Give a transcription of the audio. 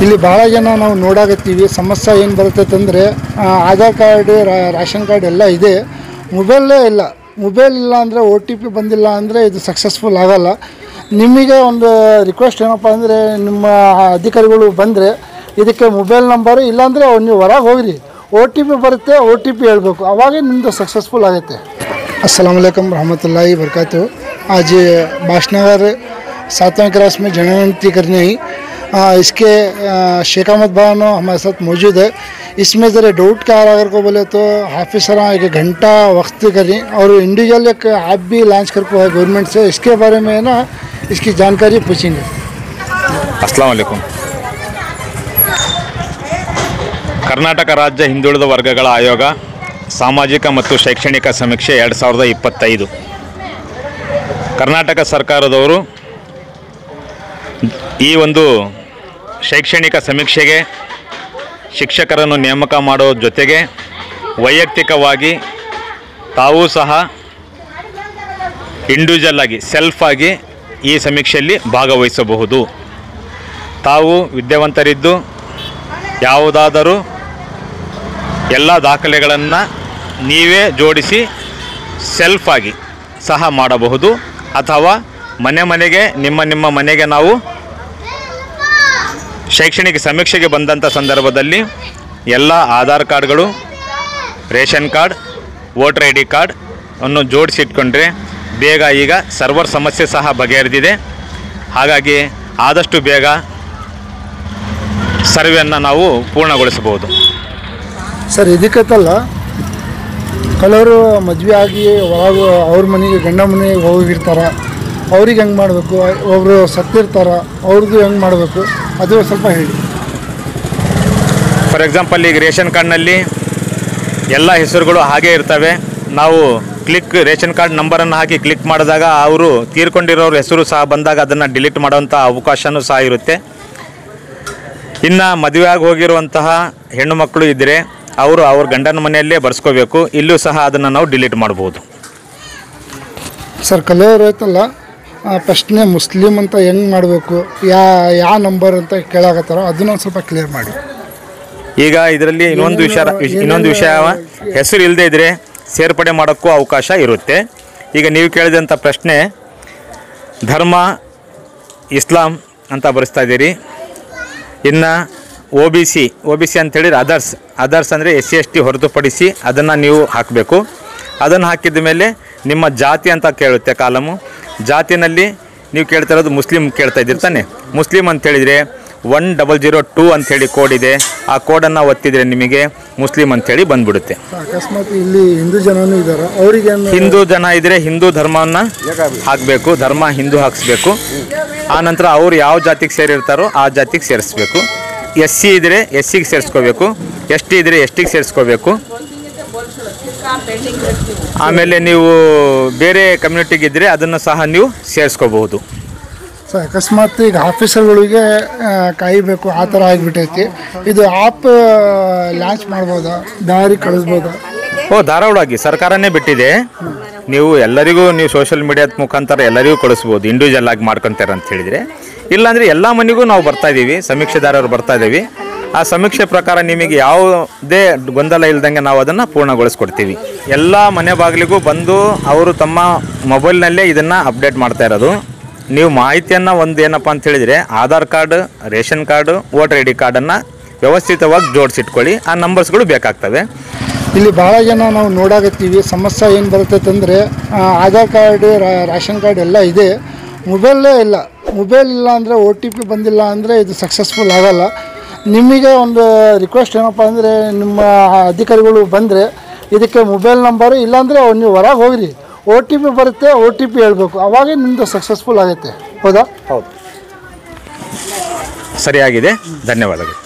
ಇಲ್ಲಿ ಭಾಳ ಜನ ನಾವು ನೋಡಾಕತ್ತೀವಿ. ಸಮಸ್ಯೆ ಏನು ಬರ್ತೈತೆ ಅಂದರೆ ಆಧಾರ್ ಕಾರ್ಡ್, ರೇಷನ್ ಕಾರ್ಡ್ ಎಲ್ಲ ಇದೆ, ಮೊಬೈಲೇ ಇಲ್ಲ. ಮೊಬೈಲ್ ಇಲ್ಲ ಅಂದರೆ OTP ಬಂದಿಲ್ಲ ಅಂದರೆ ಇದು ಸಕ್ಸಸ್ಫುಲ್ ಆಗೋಲ್ಲ. ನಿಮಗೆ ಒಂದು ರಿಕ್ವೆಸ್ಟ್ ಏನಪ್ಪ ಅಂದರೆ, ನಿಮ್ಮ ಅಧಿಕಾರಿಗಳು ಬಂದರೆ ಇದಕ್ಕೆ ಮೊಬೈಲ್ ನಂಬರು ಇಲ್ಲಾಂದರೆ ನೀವು ಹೊರಗೆ ಹೋಗ್ರಿ, OTP ಬರುತ್ತೆ, OTP ಹೇಳಬೇಕು, ಅವಾಗೇ ನಿಮ್ಮದು ಸಕ್ಸಸ್ಫುಲ್ ಆಗುತ್ತೆ. अस्सलाम वालेकुम रहमतुल्लाहि वबरकातुहू। आज बाशनगर 7वें क्रॉस में जनगणति करनी है। इसके शेख अहमद भाई हमारे साथ मौजूद है। इसमें ज़रा डाउट क्या अगर को बोले तो हाफिज सर 1 घंटा वक्त करें और इंडिविजुअल एक ऐप भी लॉन्च कर को है गवर्नमेंट से, इसके बारे में ना इसकी जानकारी पूछेंगे। अस्सलाम वालेकुम। ಕರ್ನಾಟಕ ರಾಜ್ಯ ಹಿಂದುಳಿದ ವರ್ಗಗಳ ಆಯೋಗ ಸಾಮಾಜಿಕ ಮತ್ತು ಶೈಕ್ಷಣಿಕ ಸಮೀಕ್ಷೆ 2025 ಕರ್ನಾಟಕ ಸರ್ಕಾರದವರು ಈ ಒಂದು ಶೈಕ್ಷಣಿಕ ಸಮೀಕ್ಷೆಗೆ ಶಿಕ್ಷಕರನ್ನು ನೇಮಕ ಮಾಡೋ ಜೊತೆಗೆ ವೈಯಕ್ತಿಕವಾಗಿ ತಾವೂ ಸಹ ಇಂಡಿವಿಜುವಲ್ ಆಗಿ ಸೆಲ್ಫ್ ಆಗಿ ಈ ಸಮೀಕ್ಷೆಯಲ್ಲಿ ಭಾಗವಹಿಸಬಹುದು. ತಾವು ವಿದ್ಯಾವಂತರಿದ್ದು ಯಾವುದಾದರೂ ಎಲ್ಲ ದಾಖಲೆಗಳನ್ನು ನೀವೇ ಜೋಡಿಸಿ ಸೆಲ್ಫ್ ಆಗಿ ಸಹ ಮಾಡಬಹುದು. ಅಥವಾ ಮನೆಗೆ ನಿಮ್ಮ ಮನೆಗೆ ನಾವು ಶೈಕ್ಷಣಿಕ ಸಮೀಕ್ಷೆಗೆ ಬಂದಂಥ ಸಂದರ್ಭದಲ್ಲಿ ಎಲ್ಲ ಆಧಾರ್ ಕಾರ್ಡ್ಗಳು, ration card, voter ID card ಅನ್ನು ಜೋಡಿಸಿಟ್ಕೊಂಡ್ರೆ ಬೇಗ ಈಗ ಸರ್ವರ್ ಸಮಸ್ಯೆ ಸಹ ಬಗೆಹರಿದಿದೆ. ಹಾಗಾಗಿ ಆದಷ್ಟು ಬೇಗ ಸರ್ವೆಯನ್ನು ನಾವು ಪೂರ್ಣಗೊಳಿಸಬಹುದು. ಸರ್, ಇದಕ್ಕತ್ತಲ್ಲ ಕೆಲವರು ಮದುವೆ ಆಗಿ ಒಳಗೆ ಅವ್ರ ಮನೆಗೆ ಗಂಡ ಮನೆಗೆ ಹೋಗಿರ್ತಾರೆ, ಅವ್ರಿಗೆ ಹೆಂಗೆ ಮಾಡಬೇಕು, ಒಬ್ಬರು ಸತ್ತಿರ್ತಾರೆ, ಅವ್ರದ್ದು ಹೆಂಗೆ ಮಾಡಬೇಕು ಅದು ಸ್ವಲ್ಪ ಹೇಳಿ. ಫಾರ್ ಎಕ್ಸಾಂಪಲ್, ಈಗ ರೇಷನ್ ಕಾರ್ಡ್ನಲ್ಲಿ ಎಲ್ಲ ಹೆಸರುಗಳು ಹಾಗೇ ಇರ್ತವೆ. ನಾವು ರೇಷನ್ ಕಾರ್ಡ್ ನಂಬರನ್ನು ಹಾಕಿ ಕ್ಲಿಕ್ ಮಾಡಿದಾಗ ಅವರು ತೀರ್ಕೊಂಡಿರೋರ ಹೆಸರು ಸಹ ಬಂದಾಗ ಅದನ್ನು ಡಿಲೀಟ್ ಮಾಡೋವಂಥ ಅವಕಾಶವೂ ಸಹ ಇರುತ್ತೆ. ಇನ್ನು ಮದುವೆಯಾಗಿ ಹೋಗಿರುವಂತಹ ಹೆಣ್ಣು ಮಕ್ಕಳು ಇದ್ದರೆ ಅವರು ಅವ್ರ ಗಂಡನ ಮನೆಯಲ್ಲೇ ಬರ್ಸ್ಕೋಬೇಕು. ಇಲ್ಲೂ ಸಹ ಅದನ್ನು ನಾವು ಡಿಲೀಟ್ ಮಾಡ್ಬೋದು. ಸರ್, ಕೆಲವರು ಐತಲ್ಲ ಪ್ರಶ್ನೆ ಮುಸ್ಲಿಮ್ ಅಂತ ಹೆಂಗೆ ಮಾಡಬೇಕು, ಯಾವ ನಂಬರ್ ಅಂತ ಕೇಳಾಕತ್ತಾರೋ ಅದನ್ನು ಸ್ವಲ್ಪ ಕ್ಲಿಯರ್ ಮಾಡಿ. ಈಗ ಇದರಲ್ಲಿ ಇನ್ನೊಂದು ವಿಷಯ ಹೆಸರು ಇಲ್ಲದೆ ಇದ್ದರೆ ಸೇರ್ಪಡೆ ಮಾಡೋಕ್ಕೂ ಅವಕಾಶ ಇರುತ್ತೆ. ಈಗ ನೀವು ಕೇಳಿದಂಥ ಪ್ರಶ್ನೆ ಧರ್ಮ ಇಸ್ಲಾಂ ಅಂತ ಬರೆಸ್ತಾ ಇದ್ದೀರಿ. ಇನ್ನು OBC ಅಂತ ಹೇಳಿದ್ರೆ ಅದರ್ಸ್ ಅಂದರೆ SC ST ಹೊರತುಪಡಿಸಿ ಅದನ್ನು ನೀವು ಹಾಕಬೇಕು. ಅದನ್ನು ಹಾಕಿದ ಮೇಲೆ ನಿಮ್ಮ ಜಾತಿ ಅಂತ ಕೇಳುತ್ತೆ ಕಾಲಮು. ಜಾತಿನಲ್ಲಿ ನೀವು ಕೇಳ್ತಿರೋದು ಮುಸ್ಲಿಂ ಕೇಳ್ತಾ ಇದ್ದೀರಿ ತಾನೆ. ಮುಸ್ಲಿಂ ಅಂತ ಹೇಳಿದರೆ 1002 ಅಂಥೇಳಿ ಕೋಡ್ ಇದೆ. ಆ ಕೋಡನ್ನು ಒತ್ತಿದರೆ ನಿಮಗೆ ಮುಸ್ಲಿಂ ಅಂಥೇಳಿ ಬಂದ್ಬಿಡುತ್ತೆ. ಅಕಸ್ಮಾತ್ ಇಲ್ಲಿ ಹಿಂದೂ ಜನನೂ ಇದ್ದಾರೆ, ಅವರಿಗೆ ಹಿಂದೂ ಜನ ಇದ್ದರೆ ಹಿಂದೂ ಧರ್ಮವನ್ನು ಹಾಕಬೇಕು, ಧರ್ಮ ಹಿಂದೂ ಹಾಕಿಸ್ಬೇಕು. ಆನಂತರ ಅವರು ಯಾವ ಜಾತಿಗೆ ಸೇರಿರ್ತಾರೋ ಆ ಜಾತಿಗೆ ಸೇರಿಸ್ಬೇಕು. SC ಇದ್ದರೆ SCಗೆ ಸೇರಿಸ್ಕೋಬೇಕು, ST ಇದ್ದರೆ STಗೆ ಸೇರಿಸ್ಕೋಬೇಕು. ಆಮೇಲೆ ನೀವು ಬೇರೆ ಕಮ್ಯುನಿಟಿಗಿದ್ದರೆ ಅದನ್ನು ಸಹ ನೀವು ಸೇರಿಸ್ಕೋಬಹುದು. ಸರ್, ಅಕಸ್ಮಾತ್ ಈಗ ಆಫೀಸರ್ಗಳಿಗೆ ಕಾಯಬೇಕು ಆ ಥರ ಆಗಿಬಿಟ್ಟೈತಿ, ಇದು ಆ್ಯಪ್ ಲಾಂಚ್ ಮಾಡ್ಬೋದಾ, ದಾರಿ ಕಳಿಸ್ಬೋದಾ? ಧಾರಾಳವಾಗಿ ಸರ್ಕಾರನೇ ಬಿಟ್ಟಿದೆ. ನೀವು ಎಲ್ಲರಿಗೂ ಸೋಷಿಯಲ್ ಮೀಡಿಯಾದ ಮುಖಾಂತರ ಎಲ್ಲರಿಗೂ ಕಳಿಸ್ಬೋದು, ಇಂಡಿವಿಜುವಲ್ ಆಗಿ ಮಾಡ್ಕೊತಾರೆ ಅಂತ ಹೇಳಿದರೆ. ಇಲ್ಲಾಂದರೆ ಎಲ್ಲ ಮನೆಗೂ ನಾವು ಬರ್ತಾ ಇದ್ದೀವಿ, ಸಮೀಕ್ಷೆದಾರರು ಬರ್ತಾ ಇದ್ದೀವಿ. ಆ ಸಮೀಕ್ಷೆ ಪ್ರಕಾರ ನಿಮಗೆ ಯಾವುದೇ ಗೊಂದಲ ಇಲ್ದಂಗೆ ನಾವು ಅದನ್ನು ಪೂರ್ಣಗೊಳಿಸ್ಕೊಡ್ತೀವಿ. ಎಲ್ಲ ಮನೆ ಬಾಗಿಲಿಗೂ ಬಂದು ಅವರು ತಮ್ಮ ಮೊಬೈಲ್ನಲ್ಲೇ ಇದನ್ನು ಅಪ್ಡೇಟ್ ಮಾಡ್ತಾ ಇರೋದು. ನೀವು ಮಾಹಿತಿಯನ್ನು ಏನಪ್ಪ ಅಂತ ಹೇಳಿದರೆ Aadhaar card, ration card, voter ID ಕಾರ್ಡನ್ನು ವ್ಯವಸ್ಥಿತವಾಗಿ ಜೋಡಿಸಿಟ್ಕೊಳ್ಳಿ. ಆ ನಂಬರ್ಸ್ಗಳು ಬೇಕಾಗ್ತವೆ. ಇಲ್ಲಿ ಭಾಳ ಜನ ನಾವು ನೋಡಾಕತ್ತೀವಿ. ಸಮಸ್ಯೆ ಏನು ಬರ್ತೈತೆ ಅಂದರೆ ಆಧಾರ್ ಕಾರ್ಡ್, ರೇಷನ್ ಕಾರ್ಡ್ ಎಲ್ಲ ಇದೆ, ಮೊಬೈಲೇ ಇಲ್ಲ. ಮೊಬೈಲ್ ಇಲ್ಲ ಅಂದರೆ OTP ಬಂದಿಲ್ಲ ಅಂದರೆ ಇದು ಸಕ್ಸಸ್ಫುಲ್ ಆಗೋಲ್ಲ. ನಿಮಗೆ ಒಂದು ರಿಕ್ವೆಸ್ಟ್ ಏನಪ್ಪ ಅಂದರೆ, ನಿಮ್ಮ ಅಧಿಕಾರಿಗಳು ಬಂದರೆ ಇದಕ್ಕೆ ಮೊಬೈಲ್ ನಂಬರು ಇಲ್ಲಾಂದರೆ ನೀವು ಹೊರಗೆ ಹೋಗ್ರಿ, OTP ಬರುತ್ತೆ, OTP ಹೇಳಬೇಕು, ಅವಾಗೇ ನಿಮ್ಮದು ಸಕ್ಸಸ್ಫುಲ್ ಆಗುತ್ತೆ. ಹೌದಾ? ಹೌದು, ಸರಿಯಾಗಿದೆ. ಧನ್ಯವಾದಗಳು.